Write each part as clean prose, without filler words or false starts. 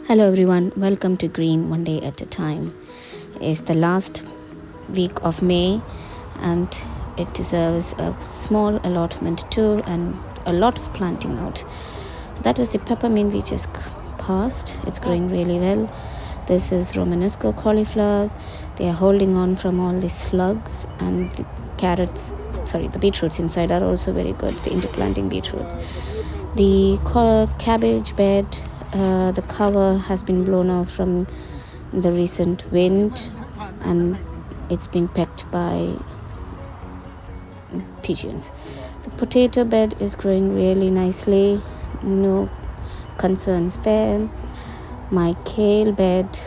Hello everyone, welcome to Green One Day at a Time. It's the last week of May and it deserves a small allotment tour and a lot of planting out. So that was the peppermint we just passed. It's growing really well. This is Romanesco cauliflowers. They are holding on from all the slugs, and the the beetroots inside are also very good, the interplanting beetroots. The cabbage bed, the cover has been blown off from the recent wind and it's been pecked by pigeons. The potato bed is growing really nicely, no concerns there. My kale bed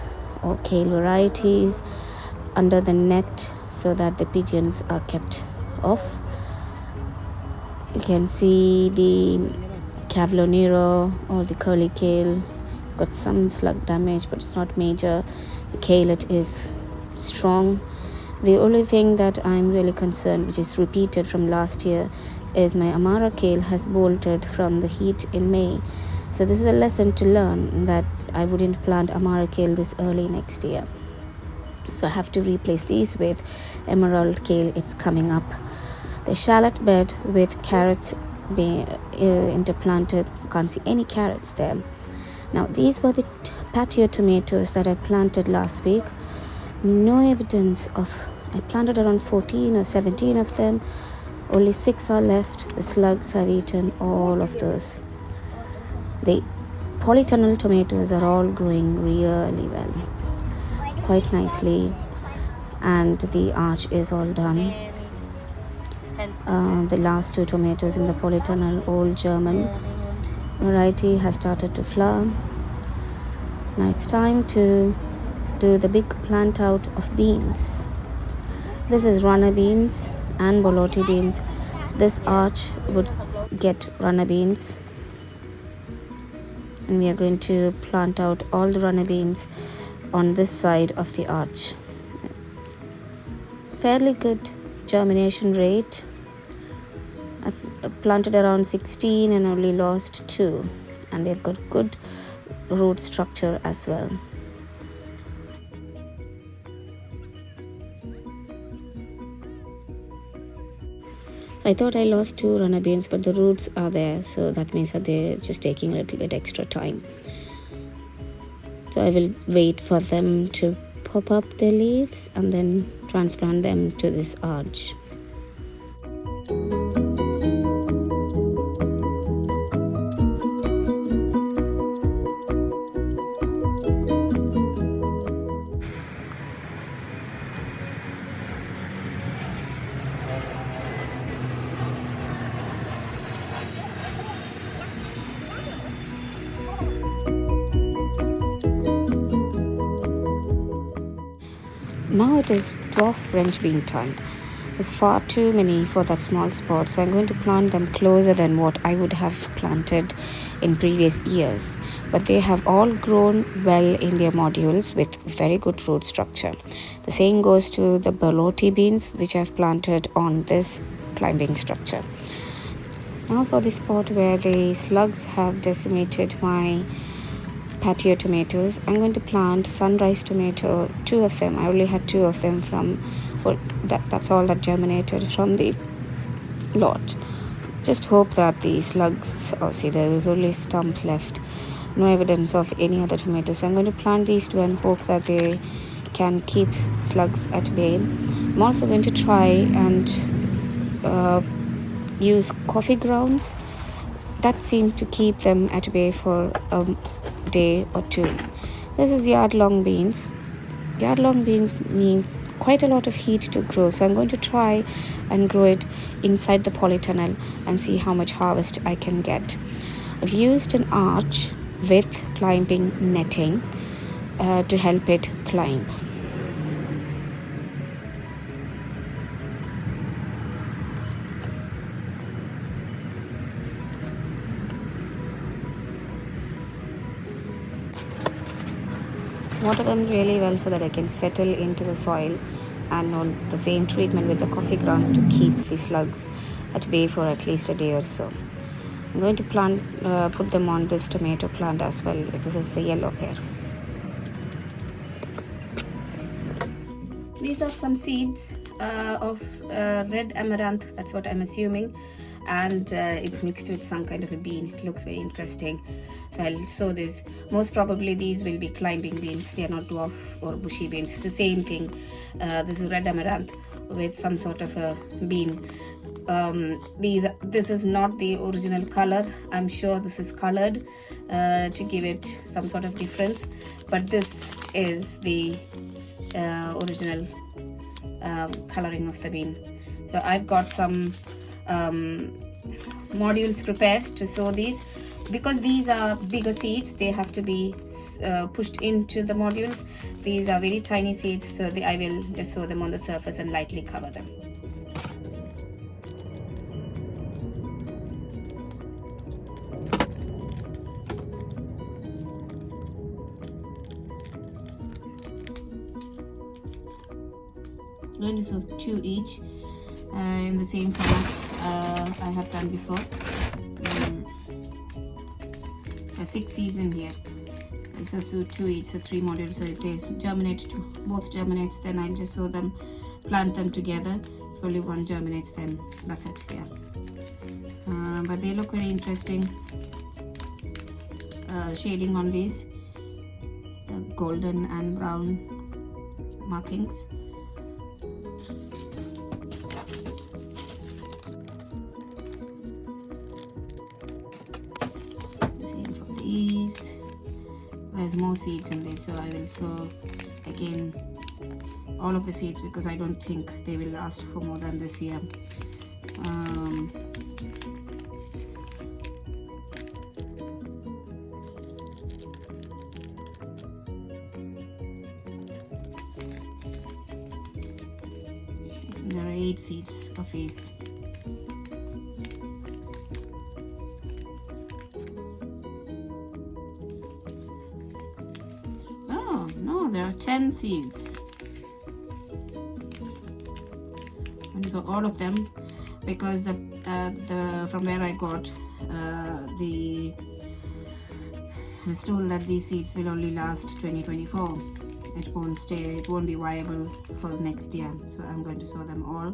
or kale varieties under the net so that the pigeons are kept off. You can see the Cavallonero or the curly kale got some slug damage, but it's not major. The kaleet is strong. The only thing that I'm really concerned, which is repeated from last year, is my Amara kale has bolted from the heat in May. So this is a lesson to learn that I wouldn't plant Amara kale this early next year. So I have to replace these with emerald kale. It's coming up. The shallot bed with carrots being interplanted. Can't see any carrots there. Now these were the patio tomatoes that I planted last week. No evidence of, I planted around 14 or 17 of them. Only 6 are left. The slugs have eaten all of those. The polytunnel tomatoes are all growing really well, quite nicely, and the arch is all done. The last 2 tomatoes in the polytunnel old German variety has started to flower. Now it's time to do the big plant out of beans. This is runner beans and borlotti beans. This arch would get runner beans, and we are going to plant out all the runner beans on this side of the arch. Fairly good germination rate. I've planted around 16 and only lost 2, and they've got good root structure as well. I thought I lost 2 runner beans, but the roots are there, so that means that they're just taking a little bit extra time. So I will wait for them to pop up their leaves and then transplant them to this arch. Now it is dwarf French bean time. There's far too many for that small spot, so I'm going to plant them closer than what I would have planted in previous years. But they have all grown well in their modules with very good root structure. The same goes to the borlotti beans, which I've planted on this climbing structure. Now for the spot where the slugs have decimated my patio tomatoes, I'm going to plant sunrise tomato, 2 of them. I only had 2 of them from, well, that's all that germinated from the lot. Just hope that the slugs, see there is only stump left, no evidence of any other tomatoes. So I'm going to plant these 2 and hope that they can keep slugs at bay. I'm also going to try and use coffee grounds. That seemed to keep them at bay for a day or 2. This is yard-long beans. Yard-long beans needs quite a lot of heat to grow, so I'm going to try and grow it inside the polytunnel and see how much harvest I can get. I've used an arch with climbing netting to help it climb. Water them really well so that I can settle into the soil, and on the same treatment with the coffee grounds to keep the slugs at bay for at least a day or so. I'm going to put them on this tomato plant as well. This is the yellow pear. These are some seeds of red amaranth, that's what I'm assuming, and it's mixed with some kind of a bean. It looks very interesting. So I'll sow this. Most probably these will be climbing beans. They are not dwarf or bushy beans. It's the same thing. This is red amaranth with some sort of a bean. This is not the original color. I'm sure this is colored to give it some sort of difference, but this is the original coloring of the bean. So I've got some modules prepared to sow these. Because these are bigger seeds, they have to be pushed into the modules. These are very tiny seeds, so I will just sow them on the surface and lightly cover them. I'm going to sow 2 each in the same format I have done before. 6 seeds in here. So sow 2 each, so 3 modules. So if they germinate, both germinates, then I'll just sow them, plant them together. If only one germinates, then that's it. Yeah. But they look very interesting. Shading on these, golden and brown markings. There's more seeds in this, so I will sow again all of the seeds because I don't think they will last for more than this year. There are 8 seeds of these. No, there are 10 seeds. And so all of them, because the from where I got the told that these seeds will only last 2024. It won't stay. It won't be viable for next year. So I'm going to sow them all.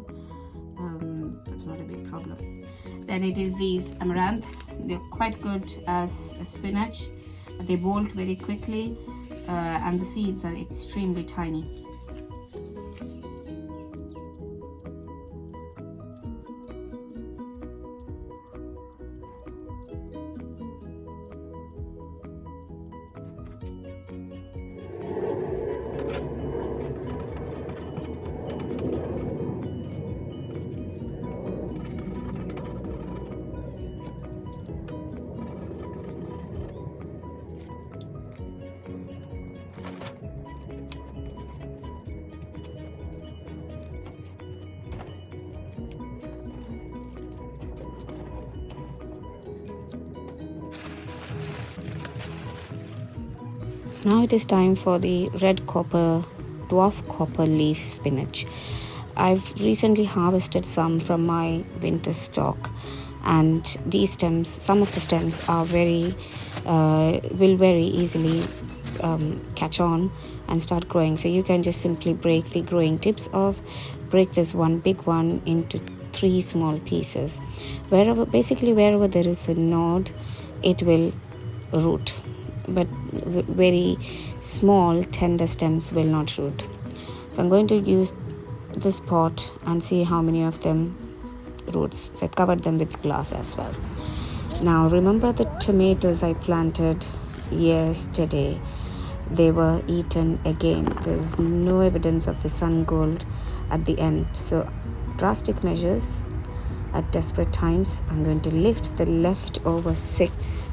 That's not a big problem. Then it is these amaranth. They're quite good as a spinach. They bolt very quickly. And the seeds are extremely tiny. Now it is time for the dwarf copper leaf spinach. I've recently harvested some from my winter stock, and these stems, some of the stems are will very easily catch on and start growing. So you can just simply break the growing tips off, break this one big one into 3 small pieces. Wherever there is a node, it will root. But very small tender stems will not root. So I'm going to use this pot and see how many of them roots. So I covered them with glass as well. Now remember the tomatoes I planted yesterday, they were eaten again. There's no evidence of the sun gold at the end. So drastic measures at desperate times. I'm going to lift the leftover 6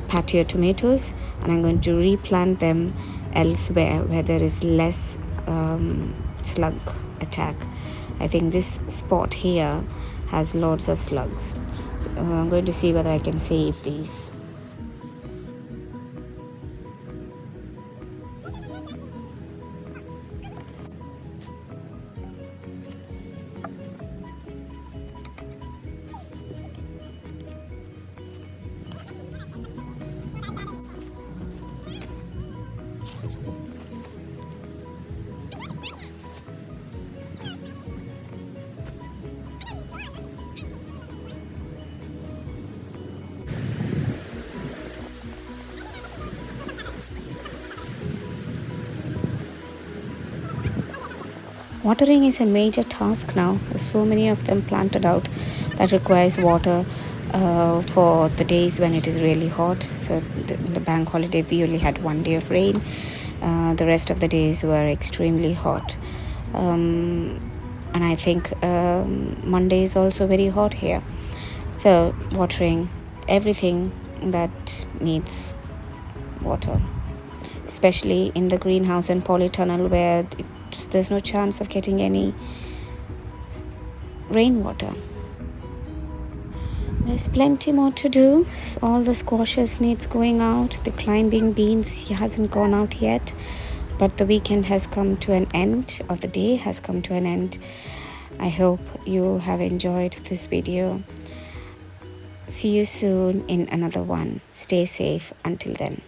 patio tomatoes, and I'm going to replant them elsewhere where there is less slug attack. I think this spot here has lots of slugs. So, I'm going to see whether I can save these. Watering is a major task now. There's so many of them planted out that requires water for the days when it is really hot. So the bank holiday, we only had 1 day of rain. The rest of the days were extremely hot. And I think Monday is also very hot here. So watering everything that needs water, especially in the greenhouse and polytunnel where there's no chance of getting any rainwater. There's plenty more to do. All the squashes needs going out. The climbing beans hasn't gone out yet, but the weekend has come to an end, or the day has come to an end. I hope you have enjoyed this video. See you soon in another one. Stay safe until then.